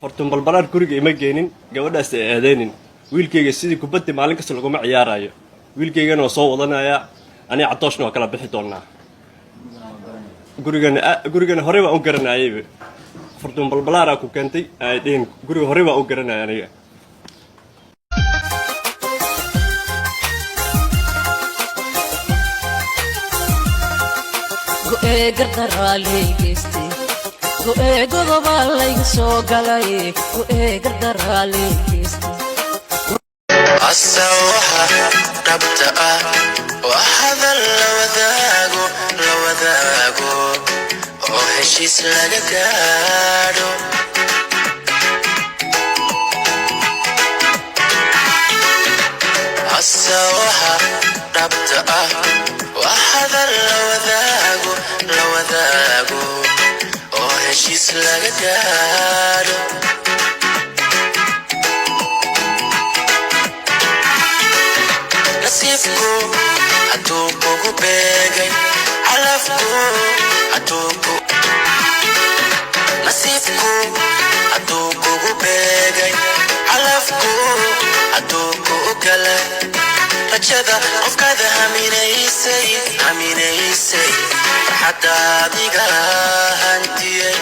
horta balbalaar guriga ima geenin gabadhaas ay aadeenin wiilkayga sidii kubadda maalin kasta laguma ciyaarayo wiilkaygana waa soo wadanaya ani cadooshna waa kala bixi doonaa gurigana hore baan u garanayayba horta balbalaaraa ku keentay ay dheen guriga hore baan u garanaya aniga godobalay soo galay gardaraalay asawaha dhabta ah waxada la wadaago oo heshiis laga gaadho asawaha dhabta ah waxada la wadaago oo heshiis laga gaadho nasiibku hadduu kugu beegay calafku nasiibku hadduu kugu beegay calafku hadduu kugu galay rajada qofkaada haminaysay farxadda adiga hantiyey